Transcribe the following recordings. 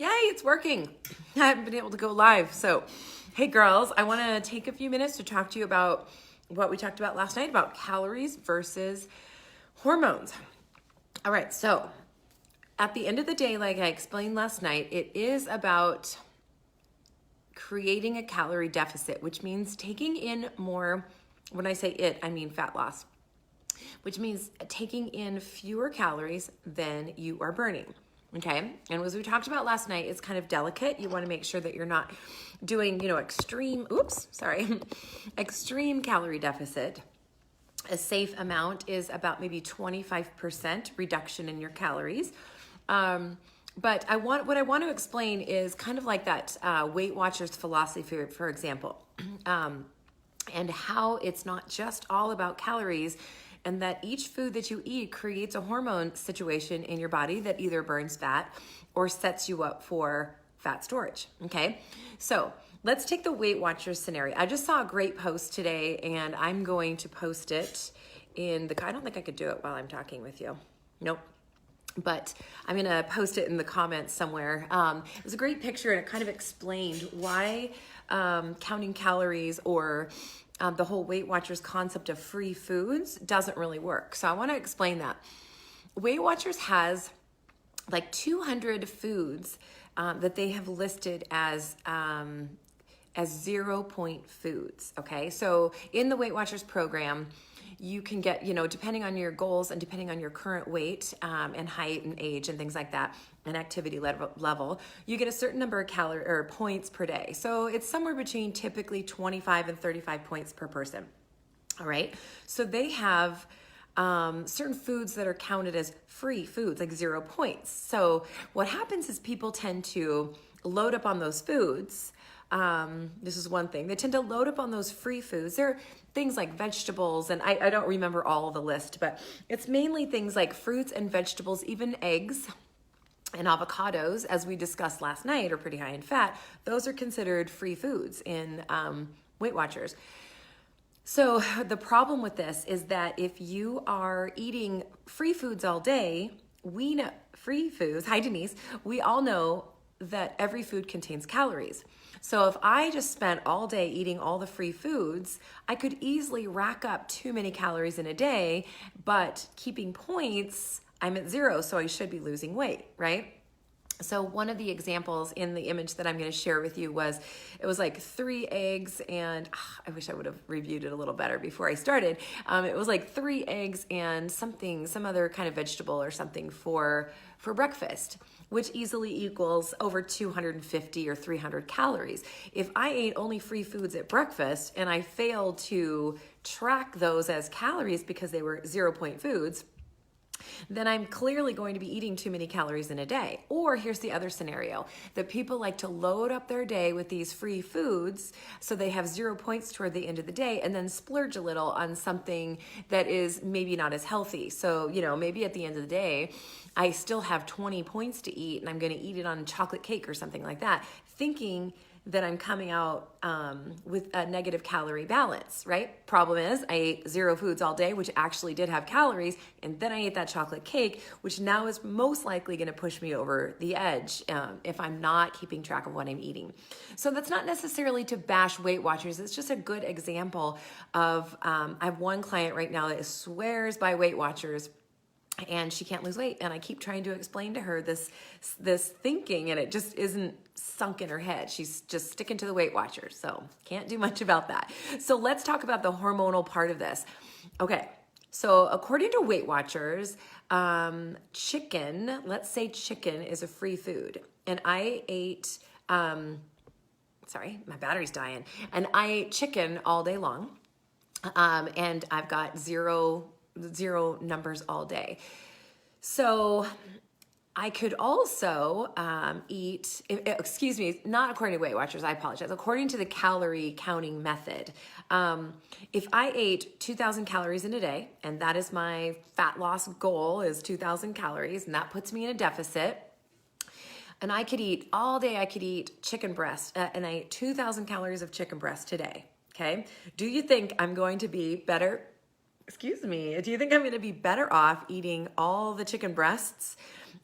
Yay, it's working. I haven't been able to go live. So, hey girls, I want to take a few minutes to talk to you about what we talked about last night about calories versus hormones. All right, so at the end of the day, like I explained last night, it is about creating a calorie deficit, which means taking in more. When I say it, I mean fat loss, which means taking in fewer calories than you are burning. Okay, and as we talked about last night, it's kind of delicate. You want to make sure that you're not doing, extreme calorie deficit. A safe amount is about maybe 25% reduction in your calories. But what I want to explain is kind of like that Weight Watchers philosophy, for example, and how it's not just all about calories, and that each food that you eat creates a hormone situation in your body that either burns fat or sets you up for fat storage, okay? So let's take the Weight Watchers scenario. I just saw a great post today, and I'm going to post it I don't think I could do it while I'm talking with you. Nope. But I'm going to post it in the comments somewhere. It was a great picture, and it kind of explained why counting calories or the whole Weight Watchers concept of free foods doesn't really work. So I want to explain that. Weight Watchers has like 200 foods that they have listed as 0-point foods. Okay, so in the Weight Watchers program, you can get, depending on your goals and depending on your current weight and height and age and things like that, and activity level, you get a certain number of calories or points per day. So it's somewhere between typically 25 and 35 points per person. All right. So they have certain foods that are counted as free foods, like 0 points. So what happens is people tend to load up on those foods. This is one thing. They tend to load up on those free foods. They're things like vegetables, and I don't remember all of the list, but it's mainly things like fruits and vegetables, even eggs and avocados, as we discussed last night, are pretty high in fat. Those are considered free foods in Weight Watchers. So the problem with this is that if you are eating free foods all day, we know free foods. Hi, Denise. We all know that every food contains calories. So if I just spent all day eating all the free foods, I could easily rack up too many calories in a day, but keeping points, I'm at 0, so I should be losing weight, right? So one of the examples in the image that I'm going to share with you it was like 3 eggs and I wish I would have reviewed it a little better before I started. It was like 3 eggs and some other kind of vegetable or something for breakfast, which easily equals over 250 or 300 calories. If I ate only free foods at breakfast and I failed to track those as calories because they were 0-point foods, then I'm clearly going to be eating too many calories in a day. Or here's the other scenario, that people like to load up their day with these free foods so they have 0 points toward the end of the day and then splurge a little on something that is maybe not as healthy. So, maybe at the end of the day, I still have 20 points to eat and I'm going to eat it on chocolate cake or something like that, thinking that I'm coming out with a negative calorie balance, right? Problem is, I ate 0 foods all day, which actually did have calories, and then I ate that chocolate cake, which now is most likely going to push me over the edge if I'm not keeping track of what I'm eating. So that's not necessarily to bash Weight Watchers. It's just a good example of, I have one client right now that swears by Weight Watchers, and she can't lose weight. And I keep trying to explain to her this thinking, and it just isn't sunk in her head. She's just sticking to the Weight Watchers. So can't do much about that. So let's talk about the hormonal part of this. Okay. So according to Weight Watchers, chicken, let's say chicken is a free food. And I ate, sorry, my battery's dying. And I ate chicken all day long. And I've got zero numbers all day. So I could also eat, not according to Weight Watchers, I apologize. According to the calorie counting method, if I ate 2,000 calories in a day, and that is my fat loss goal is 2,000 calories, and that puts me in a deficit, and I could eat all day, I could eat chicken breast, and I ate 2,000 calories of chicken breast today, okay? Do you think I'm going to be better? Do you think I'm going to be better off eating all the chicken breasts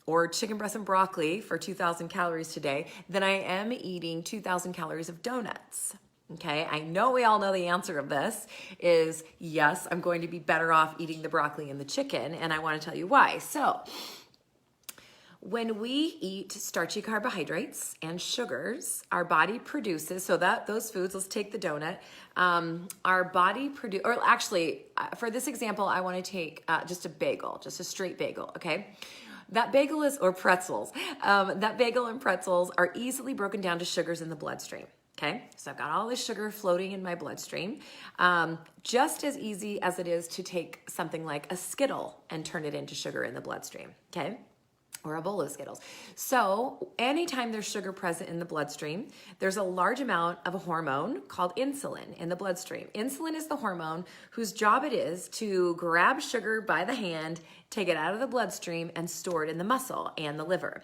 or chicken breast and broccoli for 2,000 calories today than I am eating 2,000 calories of donuts. Okay, I know we all know the answer of this is yes, I'm going to be better off eating the broccoli and the chicken, and I want to tell you why. So, when we eat starchy carbohydrates and sugars, our body produces, so that those foods, let's take the donut, our body produce, or actually, for this example, I want to take just a bagel, just a straight bagel, okay? That bagel is, or pretzels, that bagel and pretzels are easily broken down to sugars in the bloodstream. Okay, so I've got all this sugar floating in my bloodstream, just as easy as it is to take something like a Skittle and turn it into sugar in the bloodstream, okay? Or a bowl of Skittles. So anytime there's sugar present in the bloodstream, there's a large amount of a hormone called insulin in the bloodstream. Insulin is the hormone whose job it is to grab sugar by the hand, take it out of the bloodstream, and store it in the muscle and the liver.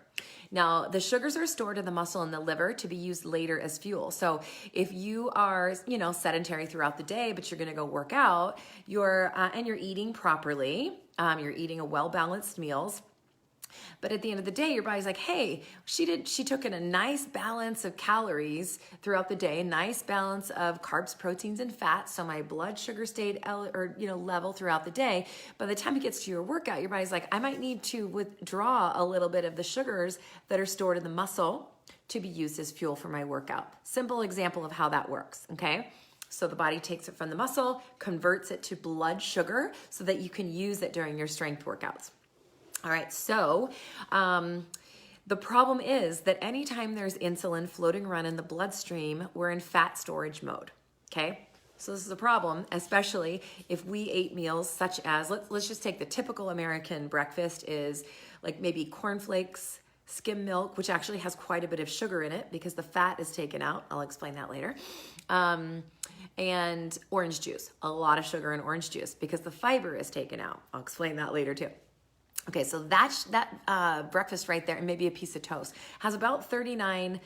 Now, the sugars are stored in the muscle and the liver to be used later as fuel. So if you are, sedentary throughout the day, but you're going to go work out, and you're eating properly, you're eating a well-balanced meals, but at the end of the day, your body's like, hey, she took in a nice balance of calories throughout the day, nice balance of carbs, proteins, and fats. So my blood sugar stayed level throughout the day. By the time it gets to your workout, your body's like, I might need to withdraw a little bit of the sugars that are stored in the muscle to be used as fuel for my workout. Simple example of how that works, okay? So the body takes it from the muscle, converts it to blood sugar so that you can use it during your strength workouts. All right, so the problem is that anytime there's insulin floating around in the bloodstream, we're in fat storage mode, okay? So this is a problem, especially if we ate meals such as, let's just take the typical American breakfast is like maybe cornflakes, skim milk, which actually has quite a bit of sugar in it because the fat is taken out. I'll explain that later. And orange juice, a lot of sugar in orange juice because the fiber is taken out. I'll explain that later too. Okay, so that breakfast right there, and maybe a piece of toast, has about 39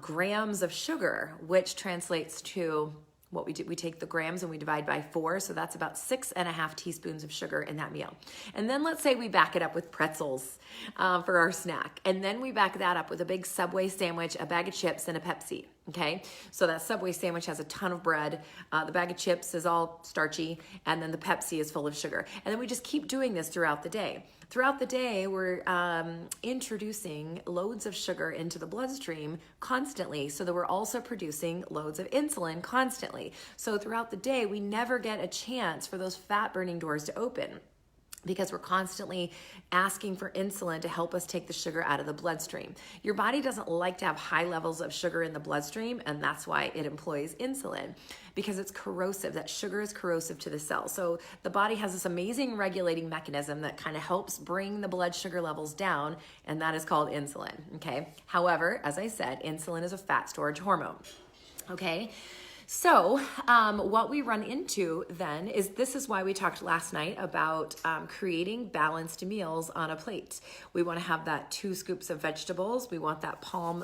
grams of sugar, which translates to what we do. We take the grams and we divide by 4, so that's about 6.5 teaspoons of sugar in that meal. And then let's say we back it up with pretzels for our snack, and then we back that up with a big Subway sandwich, a bag of chips, and a Pepsi. Okay, so that Subway sandwich has a ton of bread, the bag of chips is all starchy, and then the Pepsi is full of sugar. And then we just keep doing this throughout the day. Throughout the day, we're introducing loads of sugar into the bloodstream constantly, so that we're also producing loads of insulin constantly. So throughout the day, we never get a chance for those fat-burning doors to open, because we're constantly asking for insulin to help us take the sugar out of the bloodstream. Your body doesn't like to have high levels of sugar in the bloodstream, and that's why it employs insulin, because it's corrosive. That sugar is corrosive to the cell. So the body has this amazing regulating mechanism that kind of helps bring the blood sugar levels down, and that is called insulin, okay? However, as I said, insulin is a fat storage hormone, okay? So what we run into then is, this is why we talked last night about creating balanced meals on a plate. We want to have that 2 scoops of vegetables. We want that palm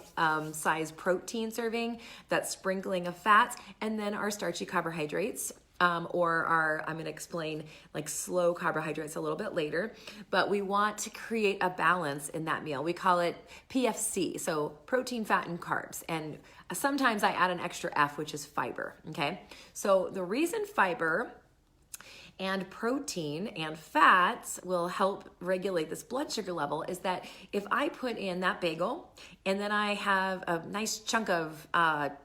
size protein serving, that sprinkling of fats, and then our starchy carbohydrates. Or I'm going to explain like slow carbohydrates a little bit later, but we want to create a balance in that meal. We call it PFC, so protein, fat, and carbs. And sometimes I add an extra F, which is fiber, okay? So the reason fiber and protein and fats will help regulate this blood sugar level is that if I put in that bagel and then I have a nice chunk of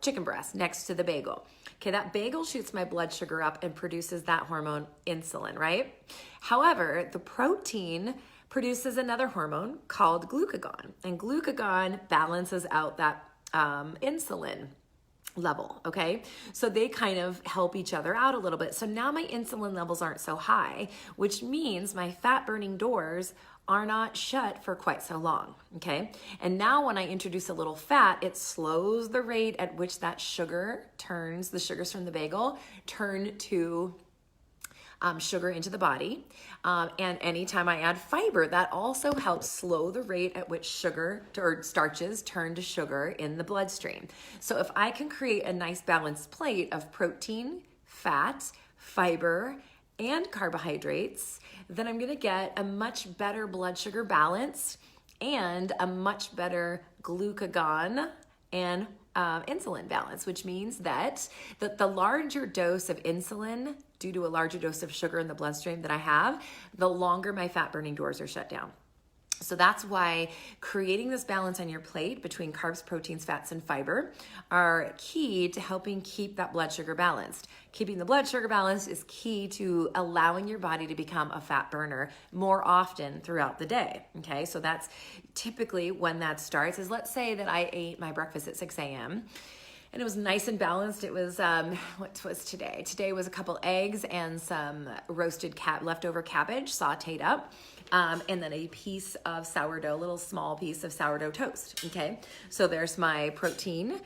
chicken breast next to the bagel, okay, that bagel shoots my blood sugar up and produces that hormone insulin, right? However, the protein produces another hormone called glucagon, and glucagon balances out that insulin level, okay? So they kind of help each other out a little bit. So now my insulin levels aren't so high, which means my fat burning doors are not shut for quite so long, okay? And now when I introduce a little fat, it slows the rate at which that sugar turns, the sugars from the bagel, turn to sugar into the body. And anytime I add fiber, that also helps slow the rate at which sugar or starches turn to sugar in the bloodstream. So if I can create a nice balanced plate of protein, fat, fiber, and carbohydrates, then I'm gonna get a much better blood sugar balance and a much better glucagon and insulin balance, which means that the larger dose of insulin due to a larger dose of sugar in the bloodstream that I have, the longer my fat burning doors are shut down. So that's why creating this balance on your plate between carbs, proteins, fats, and fiber are key to helping keep that blood sugar balanced. Keeping the blood sugar balanced is key to allowing your body to become a fat burner more often throughout the day. Okay, so that's typically when that starts. Is, let's say that I ate my breakfast at 6 a.m. and it was nice and balanced. It was, what was today? Today was a couple eggs and some roasted leftover cabbage sauteed up. And then a piece of sourdough, little small piece of sourdough toast, okay? So there's my protein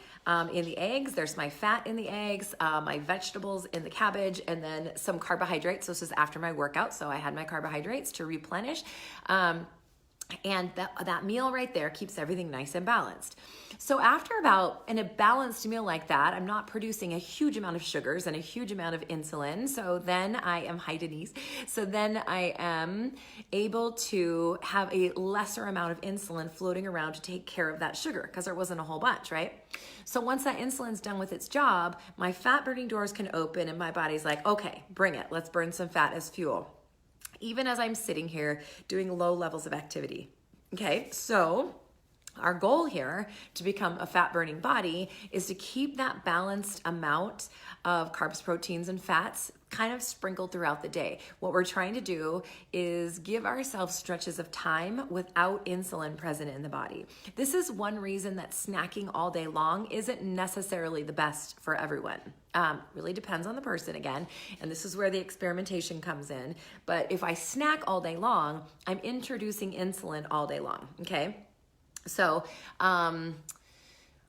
in the eggs, there's my fat in the eggs, my vegetables in the cabbage, and then some carbohydrates. So this is after my workout, so I had my carbohydrates to replenish. And that meal right there keeps everything nice and balanced. So after in a balanced meal like that, I'm not producing a huge amount of sugars and a huge amount of insulin. So then I am, hi Denise. So then I am able to have a lesser amount of insulin floating around to take care of that sugar because there wasn't a whole bunch, right? So once that insulin's done with its job, my fat burning doors can open and my body's like, okay, bring it. Let's burn some fat as fuel. Even as I'm sitting here doing low levels of activity. Okay, so our goal here to become a fat burning body is to keep that balanced amount of carbs, proteins, and fats kind of sprinkled throughout the day. What we're trying to do is give ourselves stretches of time without insulin present in the body. This is one reason that snacking all day long isn't necessarily the best for everyone. Really depends on the person again, and this is where the experimentation comes in. But if I snack all day long, I'm introducing insulin all day long, okay? So,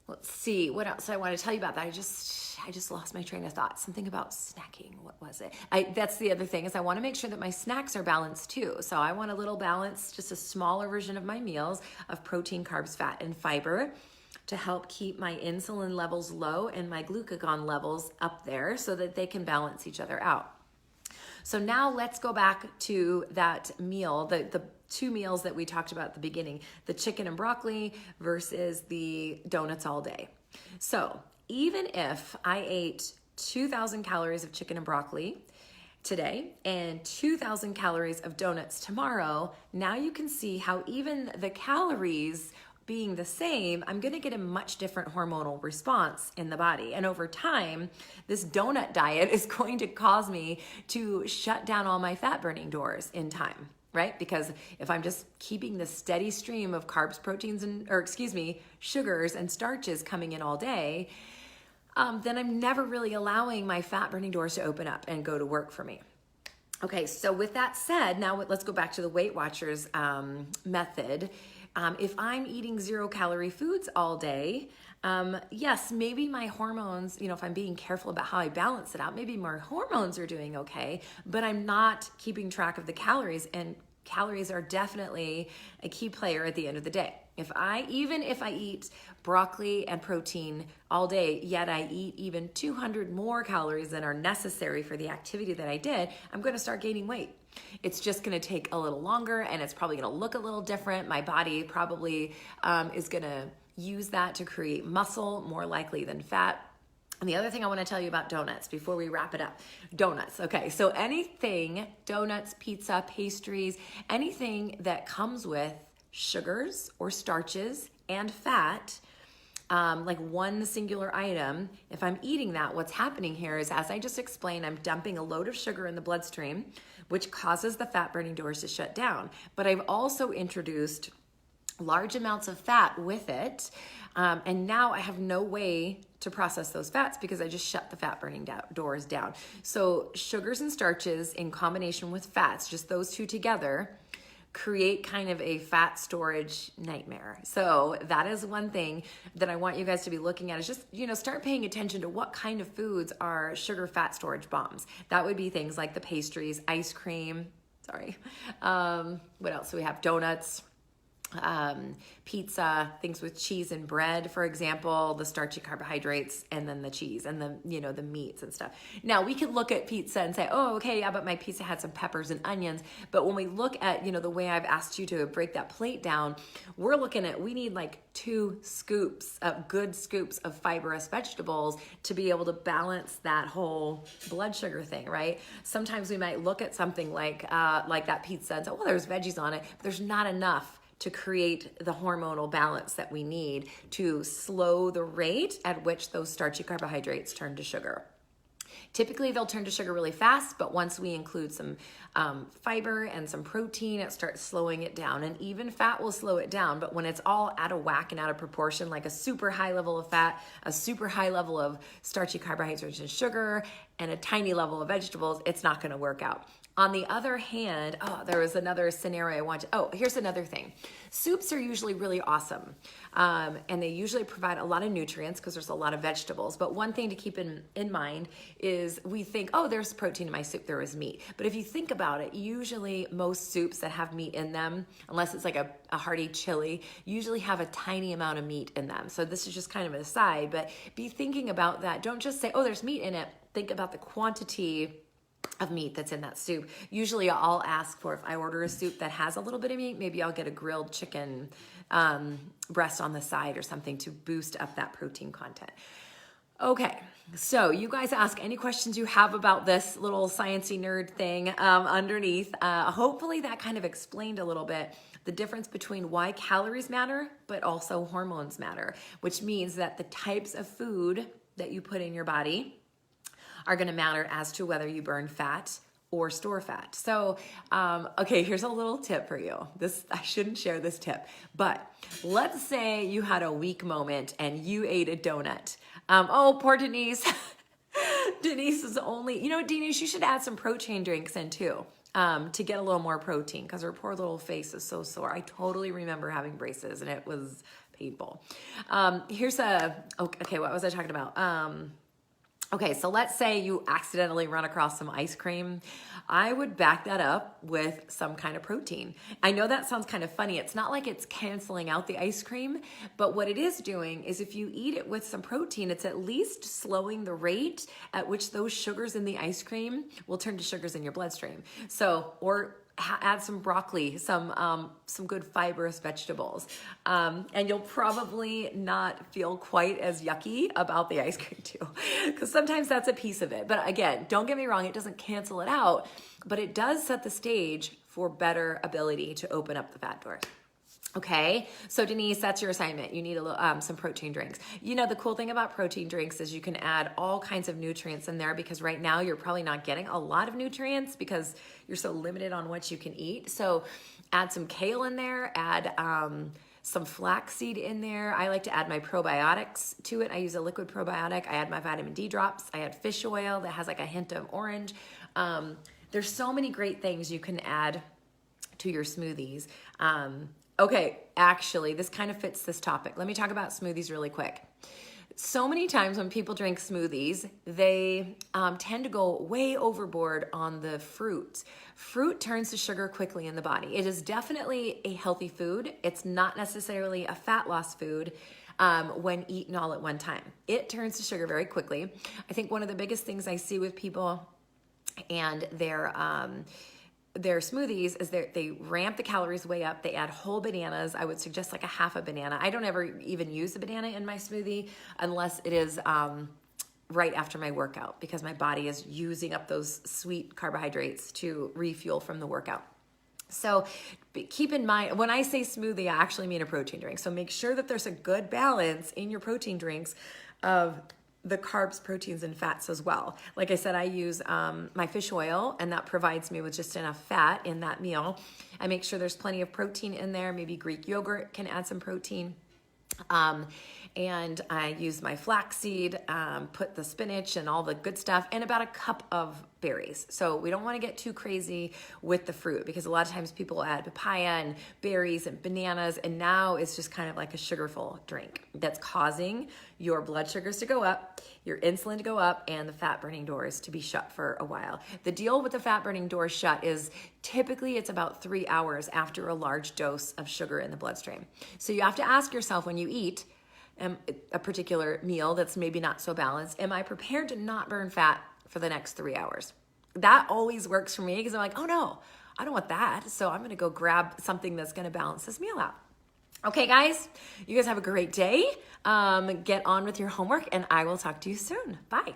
let's see, what else I want to tell you about that? I just lost my train of thought. Something about snacking. What was it? That's the other thing is I want to make sure that my snacks are balanced too. So I want a little balance, just a smaller version of my meals of protein, carbs, fat, and fiber to help keep my insulin levels low and my glucagon levels up there so that they can balance each other out. So now let's go back to that meal, the two meals that we talked about at the beginning, the chicken and broccoli versus the donuts all day. So even if I ate 2,000 calories of chicken and broccoli today and 2,000 calories of donuts tomorrow, now you can see how even the calories being the same, I'm going to get a much different hormonal response in the body. And over time, this donut diet is going to cause me to shut down all my fat burning doors in time, right? Because if I'm just keeping the steady stream of carbs, proteins, sugars and starches coming in all day, then I'm never really allowing my fat burning doors to open up and go to work for me. Okay, so with that said, now let's go back to the Weight Watchers method. If I'm eating 0-calorie foods all day, yes, maybe my hormones, if I'm being careful about how I balance it out, maybe my hormones are doing okay, but I'm not keeping track of the calories, and calories are definitely a key player at the end of the day. Even if I eat broccoli and protein all day, yet I eat even 200 more calories than are necessary for the activity that I did, I'm going to start gaining weight. It's just going to take a little longer and it's probably going to look a little different. My body probably is going to use that to create muscle more likely than fat. And the other thing I want to tell you about donuts before we wrap it up. Donuts. Okay, so anything, donuts, pizza, pastries, anything that comes with sugars or starches and fat, like one singular item, if I'm eating that, what's happening here is, as I just explained, I'm dumping a load of sugar in the bloodstream, which causes the fat burning doors to shut down. But I've also introduced large amounts of fat with it, and now I have no way to process those fats because I just shut the fat burning doors down. So sugars and starches in combination with fats, just those two together, create kind of a fat storage nightmare. So that is one thing that I want you guys to be looking at, is just, start paying attention to what kind of foods are sugar fat storage bombs. That would be things like the pastries, ice cream, what else do we have? Donuts, pizza, things with cheese and bread, for example, the starchy carbohydrates, and then the cheese and the, the meats and stuff. Now we could look at pizza and say, oh, okay, yeah, but my pizza had some peppers and onions. But when we look at, the way I've asked you to break that plate down, we're looking at, we need like 2 scoops, good scoops of fibrous vegetables to be able to balance that whole blood sugar thing, right? Sometimes we might look at something like that pizza and say, well, there's veggies on it, but there's not enough to create the hormonal balance that we need to slow the rate at which those starchy carbohydrates turn to sugar. Typically, they'll turn to sugar really fast, but once we include some fiber and some protein, it starts slowing it down. And even fat will slow it down, but when it's all out of whack and out of proportion, like a super high level of fat, a super high level of starchy carbohydrates and sugar, and a tiny level of vegetables, it's not going to work out. On the other hand, there was another scenario here's another thing. Soups are usually really awesome. And they usually provide a lot of nutrients because there's a lot of vegetables. But one thing to keep in mind is we think, there's protein in my soup, there is meat. But if you think about it, usually most soups that have meat in them, unless it's like a hearty chili, usually have a tiny amount of meat in them. So this is just kind of an aside, but be thinking about that. Don't just say, there's meat in it. Think about the quantity of meat that's in that soup. Usually I'll ask for, if I order a soup that has a little bit of meat, maybe I'll get a grilled chicken breast on the side or something to boost up that protein content. Okay, so you guys ask any questions you have about this little sciencey nerd thing underneath. Hopefully that kind of explained a little bit the difference between why calories matter, but also hormones matter, which means that the types of food that you put in your body are going to matter as to whether you burn fat or store fat. So, okay, here's a little tip for you. I shouldn't share this tip, but let's say you had a weak moment and you ate a donut. Poor Denise. Denise is only, Denise, you should add some protein drinks in too, to get a little more protein because her poor little face is so sore. I totally remember having braces and it was painful. What was I talking about? Okay, so let's say you accidentally run across some ice cream. I would back that up with some kind of protein. I know that sounds kind of funny. It's not like it's canceling out the ice cream, but what it is doing is if you eat it with some protein, it's at least slowing the rate at which those sugars in the ice cream will turn to sugars in your bloodstream. Or add some broccoli, some good fibrous vegetables. And you'll probably not feel quite as yucky about the ice cream too, because sometimes that's a piece of it. But again, don't get me wrong, it doesn't cancel it out, but it does set the stage for better ability to open up the fat doors. Okay, so Denise, that's your assignment. You need a little, some protein drinks. The cool thing about protein drinks is you can add all kinds of nutrients in there because right now you're probably not getting a lot of nutrients because you're so limited on what you can eat. So add some kale in there, add some flaxseed in there. I like to add my probiotics to it. I use a liquid probiotic. I add my vitamin D drops. I add fish oil that has like a hint of orange. There's so many great things you can add to your smoothies. Okay, actually, this kind of fits this topic. Let me talk about smoothies really quick. So many times when people drink smoothies, they tend to go way overboard on the fruit. Fruit turns to sugar quickly in the body. It is definitely a healthy food. It's not necessarily a fat loss food when eaten all at one time. It turns to sugar very quickly. I think one of the biggest things I see with people and their smoothies is they ramp the calories way up. They add whole bananas. I would suggest like a half a banana. I don't ever even use a banana in my smoothie unless it is right after my workout because my body is using up those sweet carbohydrates to refuel from the workout. So keep in mind, when I say smoothie, I actually mean a protein drink. So make sure that there's a good balance in your protein drinks of the carbs, proteins, and fats as well. Like I said, I use my fish oil, and that provides me with just enough fat in that meal. I make sure there's plenty of protein in there. Maybe Greek yogurt can add some protein. And I use my flaxseed, put the spinach and all the good stuff, and about a cup of berries. So we don't want to get too crazy with the fruit because a lot of times people add papaya and berries and bananas, and now it's just kind of like a sugarful drink that's causing your blood sugars to go up, your insulin to go up, and the fat burning doors to be shut for a while. The deal with the fat burning doors shut is Typically, it's about 3 hours after a large dose of sugar in the bloodstream. So you have to ask yourself when you eat a particular meal that's maybe not so balanced, am I prepared to not burn fat for the next 3 hours? That always works for me because I'm like, oh no, I don't want that. So I'm going to go grab something that's going to balance this meal out. Okay, guys, you guys have a great day. Get on with your homework, and I will talk to you soon. Bye.